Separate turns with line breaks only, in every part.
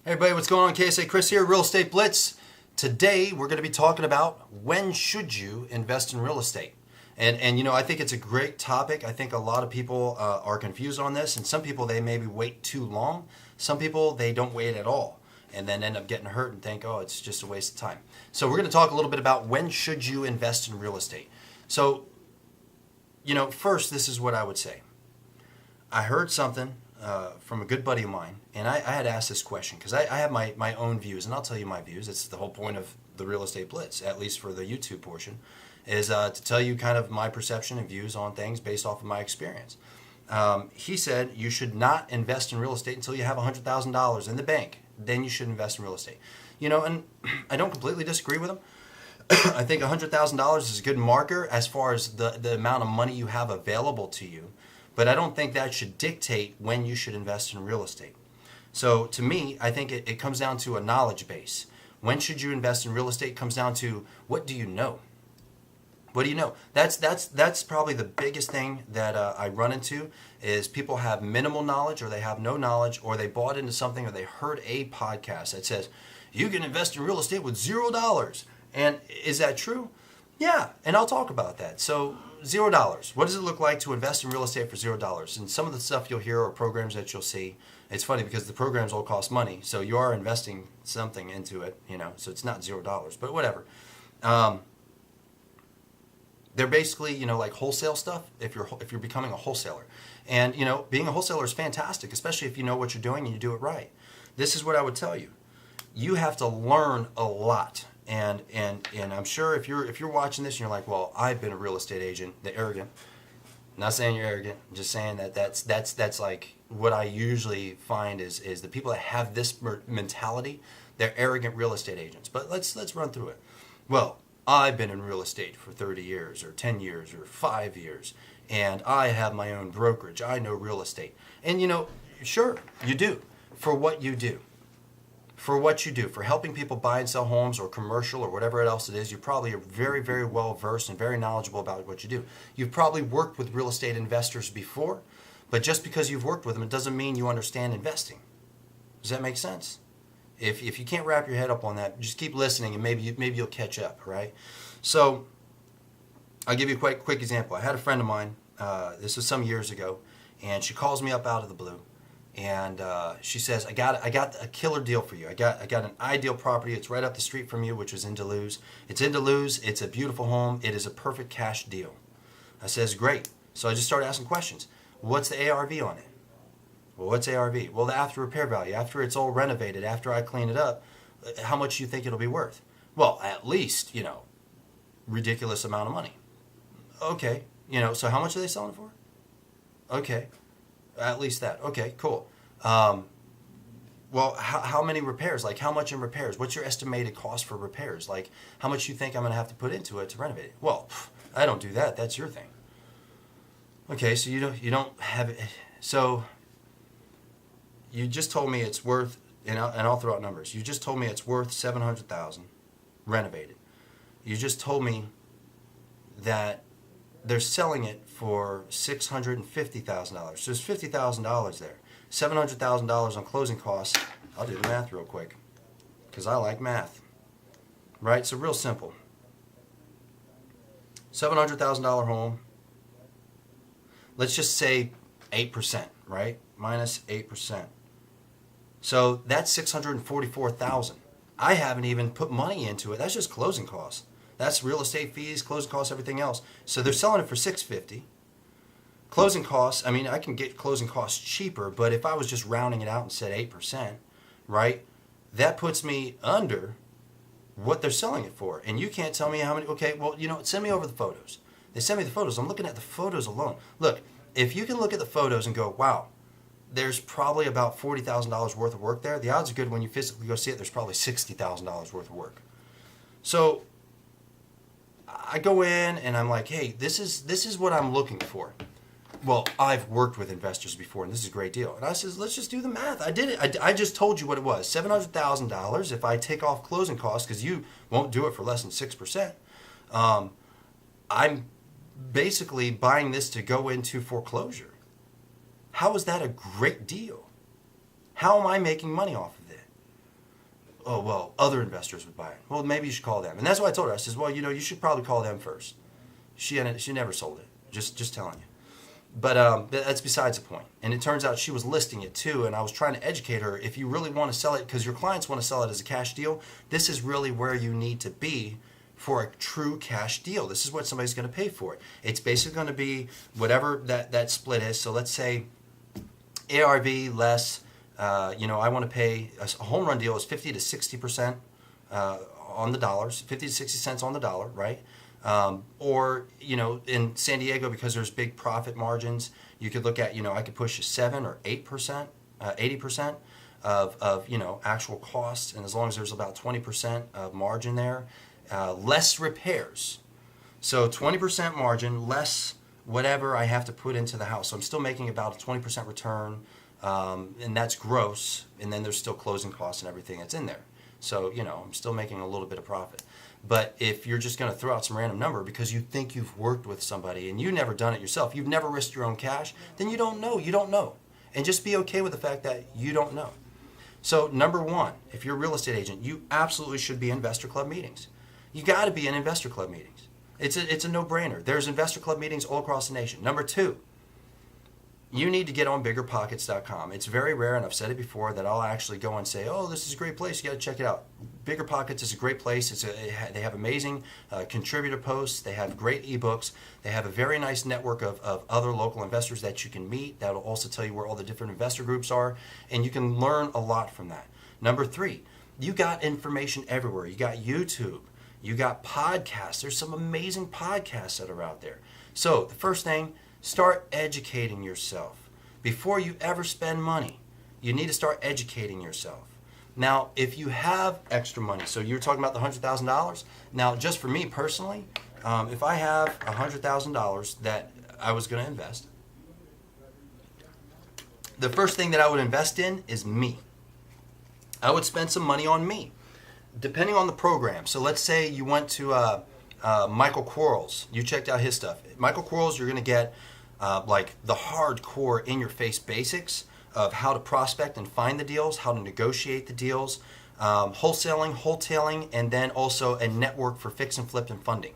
Hey everybody, what's going on? KSA Kris here, Real Estate Blitz. Today we're going to be talking about when should you invest in real estate. And I think it's a great topic. I think a lot of people are confused on this, and some people they maybe wait too long. Some people they don't wait at all and then end up getting hurt and think, oh, it's just a waste of time. So we're going to talk a little bit about when should you invest in real estate. So, first, this is what I would say. I heard something from a good buddy of mine, and I had asked this question because I have my own views, and I'll tell you my views. It's the whole point of the Real Estate Blitz, at least for the YouTube portion, is to tell you kind of my perception and views on things based off of my experience. He said you should not invest in real estate until you have $100,000 in the bank. Then you should invest in real estate. And I don't completely disagree with him. I think $100,000 is a good marker as far as the amount of money you have available to you. But I don't think that should dictate when you should invest in real estate. So to me, I think it comes down to a knowledge base. When should you invest in real estate? It comes down to what do you know? What do you know? That's probably the biggest thing that I run into is people have minimal knowledge or they have no knowledge or they bought into something or they heard a podcast that says you can invest in real estate with $0. And is that true? Yeah, and I'll talk about that. So $0. What does it look like to invest in real estate for $0? And some of the stuff you'll hear are programs that you'll see. It's funny because the programs all cost money, so you are investing something into it, so it's not $0, but whatever. They're basically, like wholesale stuff if you're becoming a wholesaler. And, being a wholesaler is fantastic, especially if you know what you're doing and you do it right. This is what I would tell you. You have to learn a lot. And I'm sure if you're watching this and you're like, well, I've been a real estate agent, the arrogant. I'm not saying you're arrogant. I'm just saying that's like what I usually find is the people that have this mentality, they're arrogant real estate agents. But let's run through it. Well, I've been in real estate for 30 years or 10 years or 5 years, and I have my own brokerage. I know real estate. And sure, you do for what you do. For what you do, for helping people buy and sell homes or commercial or whatever else it is, you probably are very, very well versed and very knowledgeable about what you do. You've probably worked with real estate investors before, but just because you've worked with them, it doesn't mean you understand investing. Does that make sense? If you can't wrap your head up on that, just keep listening and maybe you'll catch up, right? So I'll give you a quick example. I had a friend of mine, this was some years ago, and she calls me up out of the blue. And she says, I got a killer deal for you. I got an ideal property. It's right up the street from you, which is in Duluth. It's in Duluth. It's a beautiful home. It is a perfect cash deal. I says, great. So I just started asking questions. What's the ARV on it? Well, what's ARV? Well, the after repair value. After it's all renovated, after I clean it up, how much do you think it'll be worth? Well, at least, ridiculous amount of money. Okay. So how much are they selling it for? Okay. At least that. Okay, cool. Well, how many repairs? Like, how much in repairs? What's your estimated cost for repairs? Like, how much you think I'm going to have to put into it to renovate it? Well, I don't do that. That's your thing. Okay, so you don't have it. So you just told me it's worth, and I'll throw out numbers. You just told me it's worth $700,000 renovated. You just told me that they're selling it for $650,000. So there's $50,000 there. $700,000 on closing costs. I'll do the math real quick because I like math. Right? So real simple. $700,000 home. Let's just say 8%, right? Minus 8%. So that's $644,000. I haven't even put money into it. That's just closing costs. That's real estate fees, closing costs, everything else. So they're selling it for $650,000. Closing costs, I can get closing costs cheaper, but if I was just rounding it out and said 8%, right, that puts me under what they're selling it for. And you can't tell me how many, okay, well, send me over the photos. They send me the photos. I'm looking at the photos alone. Look, if you can look at the photos and go, wow, there's probably about $40,000 worth of work there, the odds are good when you physically go see it, there's probably $60,000 worth of work. So I go in and I'm like, hey, this is what I'm looking for. Well, I've worked with investors before, and this is a great deal. And I says, let's just do the math. I did it. I just told you what it was. $700,000 if I take off closing costs, because you won't do it for less than 6%. I'm basically buying this to go into foreclosure. How is that a great deal? How am I making money off of it? oh, well, other investors would buy it. Well, maybe you should call them. And that's what I told her. I says, well, you should probably call them first. She never sold it. Just telling you. But that's besides the point. And it turns out she was listing it too, and I was trying to educate her. If you really want to sell it, because your clients want to sell it as a cash deal, this is really where you need to be for a true cash deal. This is what somebody's going to pay for it. It's basically going to be whatever that split is. So let's say ARV less, I want to pay, a home run deal is 50 to 60% on the dollars, 50 to 60 cents on the dollar, right? Or, in San Diego, because there's big profit margins, you could look at, I could push a 7 or 8%, 80% of actual costs. And as long as there's about 20% of margin there, less repairs. So 20% margin, less whatever I have to put into the house. So I'm still making about a 20% return, and that's gross. And then there's still closing costs and everything that's in there. So, I'm still making a little bit of profit. But if you're just going to throw out some random number because you think you've worked with somebody and you've never done it yourself, you've never risked your own cash, then you don't know. You don't know. And just be okay with the fact that you don't know. So number one, if you're a real estate agent, you absolutely should be in investor club meetings. You got to be in investor club meetings. It's a no-brainer. There's investor club meetings all across the nation. Number two, you need to get on biggerpockets.com. It's very rare, and I've said it before, that I'll actually go and say, oh, this is a great place. You got to check it out. Bigger Pockets is a great place. They have amazing contributor posts. They have great ebooks. They have a very nice network of other local investors that you can meet. That'll also tell you where all the different investor groups are, and you can learn a lot from that. Number three, you got information everywhere. You got YouTube. You got podcasts. There's some amazing podcasts that are out there. So the first thing, start educating yourself. Before you ever spend money, you need to start educating yourself. Now, if you have extra money, so you're talking about the $100,000. Now, just for me personally, if I have $100,000 that I was going to invest, the first thing that I would invest in is me. I would spend some money on me, depending on the program. So let's say you went to Michael Quarles. You checked out his stuff. Michael Quarles, you're going to get like the hardcore in-your-face basics of how to prospect and find the deals, how to negotiate the deals, wholesaling, and then also a network for fix and flip and funding.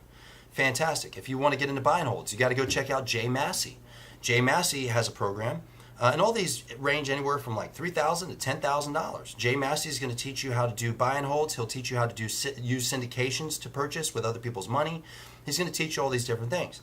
Fantastic. If you want to get into buy and holds, you got to go check out Jay Massey. Jay Massey has a program, and all these range anywhere from like $3,000 to $10,000. Jay Massey is going to teach you how to do buy and holds. He'll teach you how to use syndications to purchase with other people's money. He's going to teach you all these different things.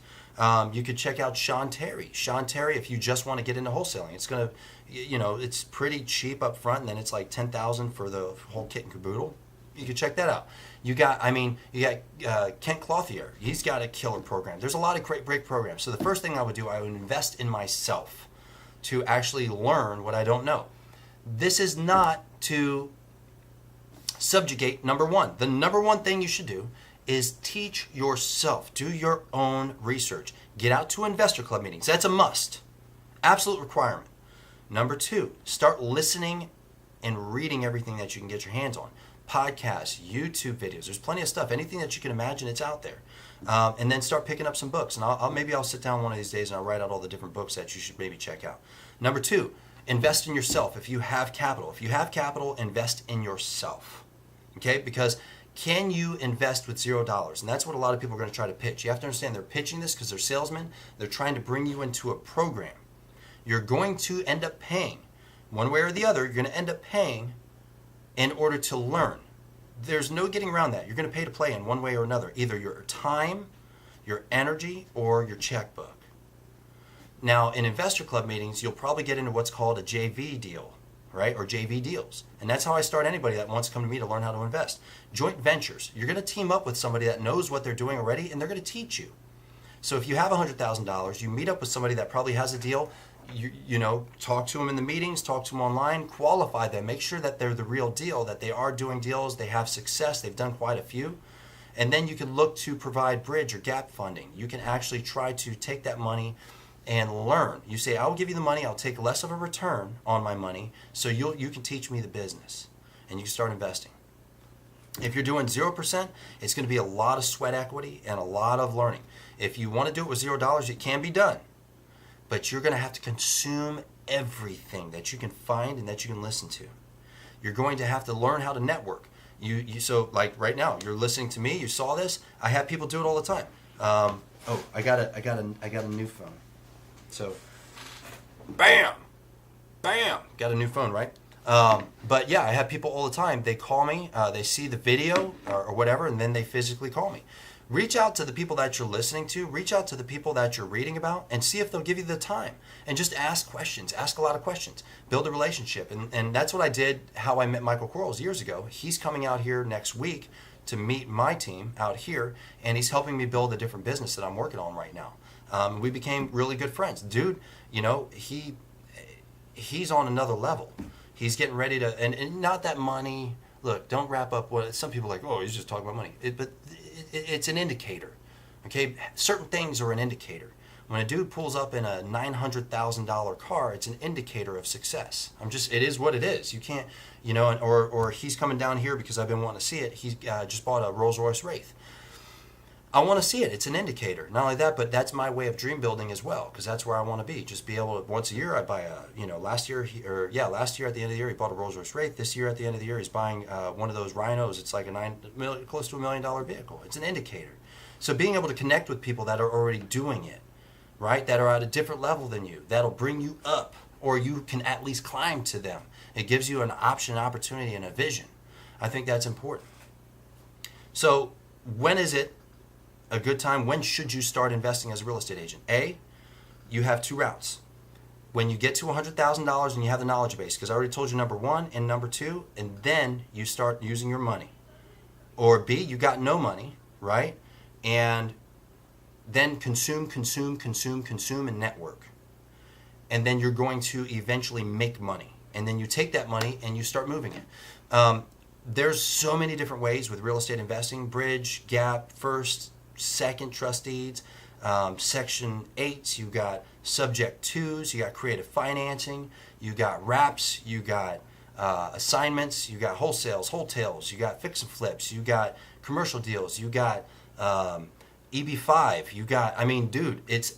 You could check out Sean Terry. Sean Terry, if you just want to get into wholesaling, it's going to, it's pretty cheap up front, and then it's like $10,000 for the whole kit and caboodle. You could check that out. You got Kent Clothier. He's got a killer program. There's a lot of great programs. So the first thing I would do, I would invest in myself to actually learn what I don't know. This is not to subjugate number one. The number one thing you should do is teach yourself. Do your own research. Get out to investor club meetings. That's a must. Absolute requirement. Number two, start listening and reading everything that you can get your hands on. Podcasts, YouTube videos. There's plenty of stuff. Anything that you can imagine, it's out there. And then start picking up some books. And maybe I'll sit down one of these days and I'll write out all the different books that you should maybe check out. Number two, invest in yourself if you have capital. If you have capital, invest in yourself. Okay? Because can you invest with $0? And that's what a lot of people are going to try to pitch. You have to understand they're pitching this because they're salesmen. They're trying to bring you into a program. You're going to end up paying. One way or the other, you're going to end up paying in order to learn. There's no getting around that. You're going to pay to play in one way or another. Either your time, your energy, or your checkbook. Now, in investor club meetings, you'll probably get into what's called a JV deal, right? Or JV deals. And that's how I start anybody that wants to come to me to learn how to invest. Joint ventures. You're going to team up with somebody that knows what they're doing already, and they're going to teach you. So if you have $100,000, you meet up with somebody that probably has a deal. You talk to them in the meetings, talk to them online, qualify them, make sure that they're the real deal, that they are doing deals, they have success, they've done quite a few. And then you can look to provide bridge or gap funding. You can actually try to take that money and learn. You say, I will give you the money, I'll take less of a return on my money, so you can teach me the business. And you can start investing. If you're doing 0%, it's going to be a lot of sweat equity and a lot of learning. If you want to do it with $0, it can be done. But you're going to have to consume everything that you can find and that you can listen to. You're going to have to learn how to network. So like right now, you're listening to me. You saw this. I have people do it all the time. I got a new phone. So, bam, got a new phone, right? But yeah, I have people all the time. They call me. They see the video or whatever, and then they physically call me. Reach out to the people that you're listening to. Reach out to the people that you're reading about, and see if they'll give you the time. And just ask questions. Ask a lot of questions. Build a relationship. And that's what I did, how I met Michael Quarles years ago. He's coming out here next week to meet my team out here, and he's helping me build a different business that I'm working on right now. We became really good friends. Dude, he's on another level. He's getting ready to, and not that money. Look, don't wrap up what some people are like, oh, he's just talking about money. But it's an indicator. Okay, certain things are an indicator. When a dude pulls up in a $900,000 car, it's an indicator of success. It is what it is. You can't, or he's coming down here because I've been wanting to see it. He's just bought a Rolls Royce Wraith. I want to see it. It's an indicator. Not only that, but that's my way of dream building as well, because that's where I want to be. Just be able to, once a year, I buy last year at the end of the year, he bought a Rolls Royce Wraith. This year at the end of the year, he's buying one of those Rhinos. It's like close to $1 million vehicle. It's an indicator. So being able to connect with people that are already doing it, right, that are at a different level than you, that'll bring you up, or you can at least climb to them. It gives you an option, an opportunity, and a vision. I think that's important. So when is it a good time? When should you start investing as a real estate agent? A, you have two routes. When you get to $100,000 and you have the knowledge base, because I already told you number one and number two, and then you start using your money. Or B, you got no money, right? And then consume, and network. And then you're going to eventually make money. And then you take that money and you start moving it. There's so many different ways with real estate investing: bridge, gap, first, second trust deeds, section 8s, you got subject 2s, you got creative financing, you got wraps, you got assignments, you got wholesales, hotels, you got fix and flips, you got commercial deals, you got EB5, you got, dude, it's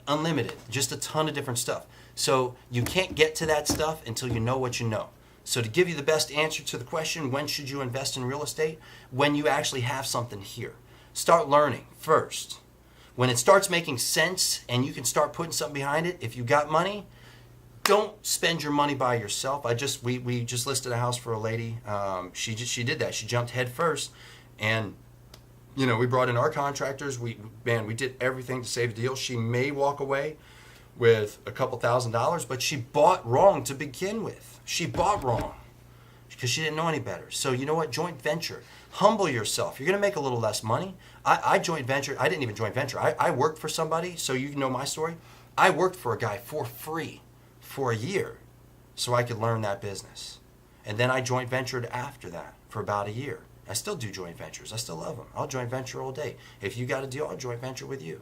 unlimited, just a ton of different stuff. So you can't get to that stuff until you know what you know. So to give you the best answer to the question, when should you invest in real estate? When you actually have something here. Start learning first. When it starts making sense and you can start putting something behind it, if you got money, don't spend your money by yourself. We just listed a house for a lady. She did that. She jumped head first, and we brought in our contractors. We did everything to save the deal. She may walk away with a couple $1,000s, but she bought wrong to begin with. She bought wrong because she didn't know any better. So you know what? Joint venture. Humble yourself. You're going to make a little less money. I joint venture. I didn't even joint venture. I worked for somebody, so you know my story. I worked for a guy for free for a year so I could learn that business. And then I joint ventured after that for about a year. I still do joint ventures. I still love them. I'll joint venture all day. If you got a deal, I'll joint venture with you.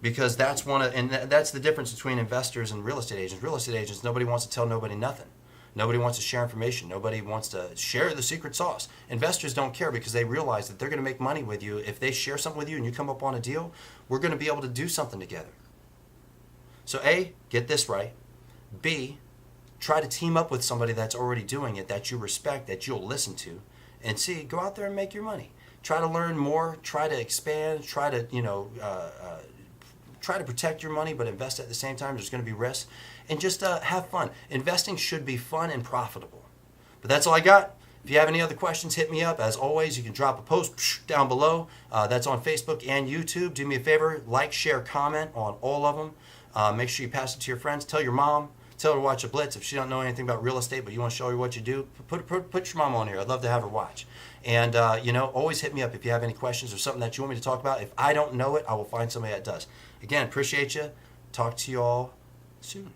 Because that's that's the difference between investors and real estate agents. Real estate agents, nobody wants to tell nobody nothing. Nobody wants to share information. Nobody wants to share the secret sauce. Investors don't care because they realize that they're going to make money with you. If they share something with you and you come up on a deal, we're going to be able to do something together. So A, get this right. B, try to team up with somebody that's already doing it, that you respect, that you'll listen to. And C, go out there and make your money. Try to learn more. Try to expand. Try to, try to protect your money, but invest at the same time. There's going to be risks. And just have fun. Investing should be fun and profitable. But that's all I got. If you have any other questions, hit me up. As always, you can drop a post down below. That's on Facebook and YouTube. Do me a favor, like, share, comment on all of them. Make sure you pass it to your friends. Tell your mom. Tell her to watch a Blitz. If she don't know anything about real estate, but you want to show her what you do, put your mom on here. I'd love to have her watch. And, always hit me up if you have any questions or something that you want me to talk about. If I don't know it, I will find somebody that does. Again, appreciate you. Talk to you all soon.